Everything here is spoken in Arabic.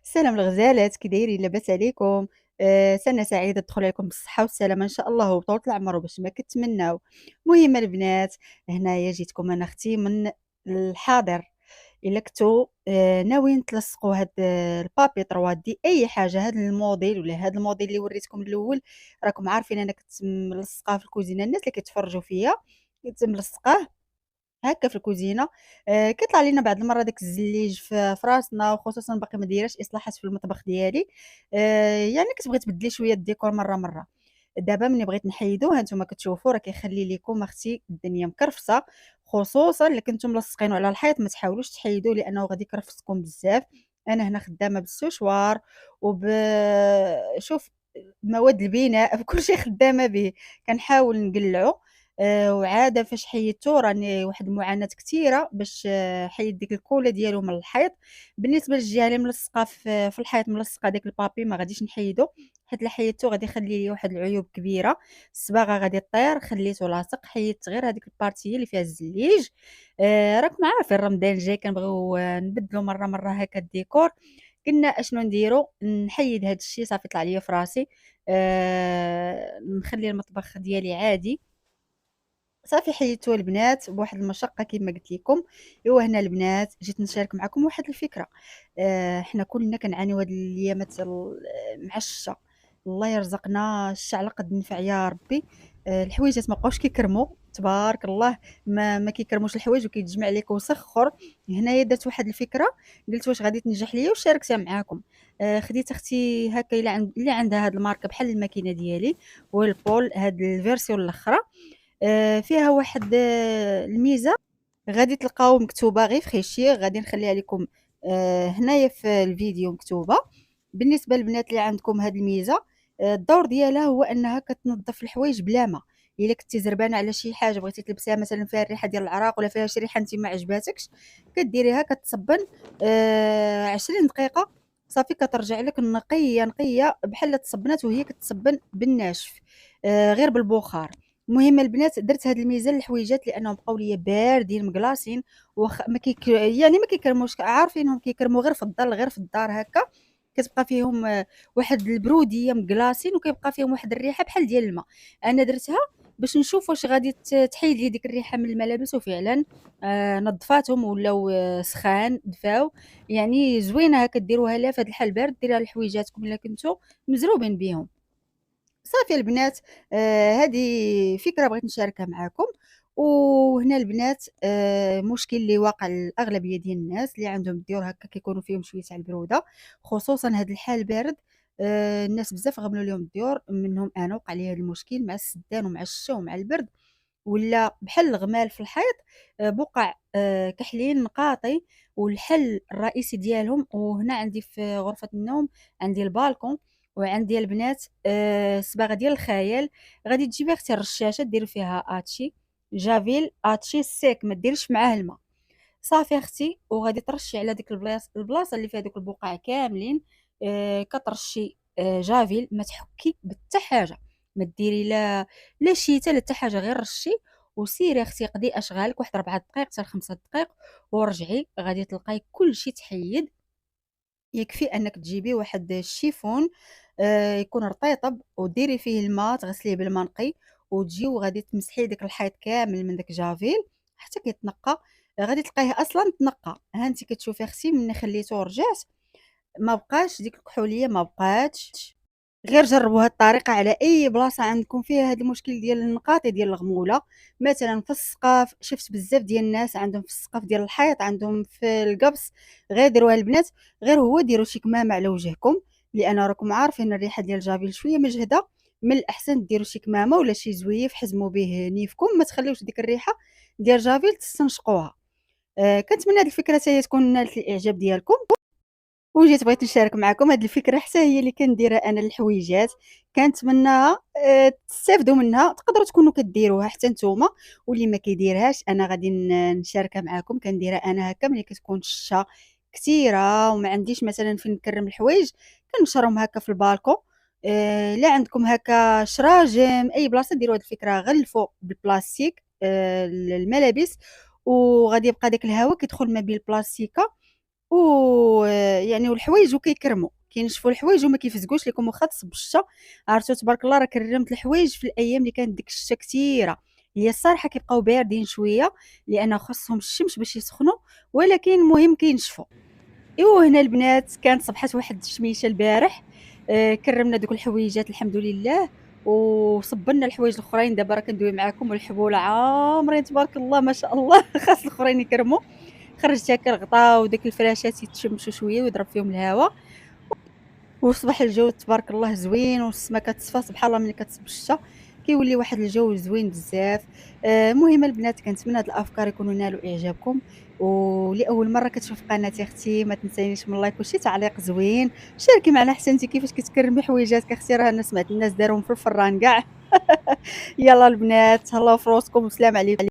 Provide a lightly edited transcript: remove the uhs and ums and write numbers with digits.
سلام الغزالات، كي دايرين؟ لاباس عليكم؟ سنة سعيدة تدخل عليكم بالصحة والسلامة إن شاء الله وبطولة العمر وباش ما كتمناو. المهم البنات، هنايا جيتكم أنا أختي من الحاضر. إلا كنتو ناويين تلصقوا هاد البابي 3D أي حاجة، هاد الموديل ولا هاد الموديل اللي وريتكم الأول، راكم عارفين أنا كنت ملصقاه في الكوزينة. الناس اللي كيتفرجوا فيا كنت ملصقاه هاكا في الكوزينة. كيطلع لينا بعض المرّة داك الزليج في راسنا، وخصوصًا باقي ما دايراش إصلاحات في المطبخ ديالي. يعني كتبغي تبدلي شوية الديكور مرّة. دابا ملي بغيت نحيدو ها نتوما كتشوفوا راه كيخلي ليكم اختي الدنيا مكرفسة، خصوصًا إلا كنتم ملصقينو على الحيط ما تحاولوش تحيدوه لأنه غادي يكرفسكم بزاف. أنا هنا خدامة بالسوشوار شوف مواد البناء بكلشي خدامة به، كنحاول نقلّعو. وعادة فاش حيدتو راني واحد المعاناة كتيرة باش حيد ديك الكولة ديالو من الحيط. بالنسبة للجهة اللي ملصقة في الحيط، ملصقة داك البابي ما غاديش نحيدو، حيت إلا حيدتو غادي يخلي ليا واحد العيوب كبيرة، الصباغة غادي طير، خليته لاصق، حيدت غير هاديك البارتي هي اللي فيها الزليج. راكم عارفين رمضان جاي كنبغيو نبدلو مرة هكا الديكور. قلنا اشنو نديرو، نحيد هاد الشي صافي طلع ليا في راسي. نخلي المطبخ ديالي عادي. صافي حيدتو البنات بواحد المشقة كما قلت لكم. ايوا هنا البنات جيت نشارك معكم واحد الفكرة. حنا كلنا كنعانيو هاد الايامات معشة. الله يرزقنا الشي على قد النفع يا ربي. الحويجات ما بقاوش كيكرموا تبارك الله. ما كيكرموش الحوايج وكيتجمع لك وسخ اخر. هنايا درت واحد الفكرة، قلت واش غادي تنجح ليا وشاركتها معاكم. خديت اختي هكا اللي عندها هاد الماركه بحال الماكينه ديالي، ويلبول هاد الفيرسيون الاخرى. فيها واحد الميزة غادي تلقاو مكتوبة غير في خيشير، غادي نخليها لكم هنايا في الفيديو مكتوبة. بالنسبة للبنات اللي عندكم هاد الميزة، الدور ديالها هو أنها كتنظف الحوايج بلا ما. إلا كنتي زربانة على شي حاجة بغيتي تلبسيها مثلا فيها الريحة ديال العراق ولا فيها شي ريحة انت ما عجباتكش، كديريها كتصبن 20 دقيقة، صافي كترجع لك نقية نقية بحال تصبنات وهي كتصبن بالناشف، غير بالبخار. المهم البنات درت هاد الميزه للحويجات لانهم بقاو ليا باردين مقلاصين. ما يعني ما كيكرموش، عارفينهم كيكرموا غير في الظل غير في الدار هكا. كتبقى فيهم واحد البروديه مقلاصين وكيبقى فيهم واحد الريحه بحال ديال الماء. انا درتها باش نشوف واش غادي تحيد لي ديك الريحه من الملابس، وفعلا نظفاتهم ولاو سخان دفاو. يعني زوينه هكا ديروها لها في هذا الحال بارد، ديرها لحويجاتكم الا كنتو مزروبين بهم. صافي البنات، هذه فكرة بغيت نشاركها معاكم. وهنا البنات، مشكل اللي واقع للأغلبية ديال الناس اللي عندهم الديور هكا كيكونوا فيهم شوية تاع البرودة، خصوصا هاد الحال البارد. الناس بزاف غبنوا لهم الديور، منهم انا وقع لي هذا المشكل مع السدان ومع الشتا ومع البرد، ولا بحال الغمال في الحيط. بقع كحلين نقاطي. والحل الرئيسي ديالهم، وهنا عندي في غرفة النوم عندي البالكون، وعندي البنات صباغه ديال الخيال. غادي تجيبي اختي الرشاشه ديري فيها اتشي جافيل اتشي سيك، ما ديريش معاه الماء. صافي اختي، وغادي ترشي على ديك البلاصه اللي فيها دوك البقع كاملين. كترشي جافيل، ما تحكي بتا حاجه، ما ديري لا شيته لا حتى حاجه، غير رشي. وسيري اختي قضي اشغالك واحد 4 دقائق حتى 5 دقائق، ورجعي غادي تلقاي كلشي تحيد. يكفي انك تجيبي واحد الشيفون يكون رطيطب وديري فيه الماء، تغسليه بالماء نقي، وتجي وغادي تمسحي داك الحيط كامل من داك جافيل حتى كيتنقى. غادي تلقايه اصلا تنقى. ها انت كتشوفي اختي ملي خليته ورجعت ما بقاش ديك الكحوليه، ما بقاتش. غير جربوا هاد الطريقه على اي بلاصه عندكم فيها هاد المشكل ديال النقاطي ديال الغموله، مثلا في السقف. شفت بزاف ديال الناس عندهم في السقف ديال الحيط، عندهم في القبس. غير ديروها البنات، غير هو ديروا شي كمامه على وجهكم، لان راكم عارفين الريحه ديال الجافيل شويه مجهده. من الاحسن ديروا شي كمامه ولا شي زويف حزموا به نيفكم، ما تخليوش ديك الريحه ديال الجافيل تستنشقوها. كنتمنى هاد الفكره حتى تكون نالت الاعجاب ديالكم، وجيت بغيت نشارك معكم هاد الفكرة حتى هي اللي كنديرها أنا للحويجات. كنتمناها تستافدوا منها، تقدروا تكونوا كديروها حتى نتوما. واللي ما كيديرهاش أنا غادي نشاركها معاكم. كنديرها أنا هكا ملي كتكون الشتا كتيرة وما عنديش مثلا فين نكرم الحوايج، كنشرهم هكا في البالكون. لا عندكم هكا شراجم أي بلاصة ديروا هاد الفكرة، غلفوا بالبلاستيك الملابس، وغادي يبقى داك الهواء كيدخل ما بين البلاستيكة. يعني والحوايج وكيكرموا، كينشفوا الحوايج وما كيفزقوش لكم واخا تصب الشتا. عرفتوا تبارك الله راه كرمت الحوايج في الايام اللي كانت ديك الشتا كثيره. هي الصراحه كيبقاو باردين شويه لان خصهم الشمس باش يسخنوا، ولكن المهم كينشفوا. ايوا هنا البنات كانت صبحت واحد الشميشه البارح. كرمنا دوك الحويجات الحمد لله، وصبنا الحوايج الاخرين. دابا راه كندوي معاكم والحبول عامرين تبارك الله ما شاء الله خاص الاخرين يكرموا. خرجت هكا الغطاء وداك الفراشات يتشمشوا شويه ويضرب فيهم الهواء، وصبح الجو تبارك الله زوين، والسما كتصفى سبحان الله ملي كتصب الشتا كيولي واحد الجو زوين بزاف. المهم البنات كنتمنى هاد الافكار يكونوا نالوا اعجابكم، ولاول مره كتشوف قناتي اختي ما تنسينيش من لايك وشي تعليق زوين. شاركي معنا حتى انت كيفاش كتكرمي حويجاتك اختي، راه انا سمعت الناس داروهم في الفران كاع. يلا البنات هلاو في روسكم والسلام عليكم.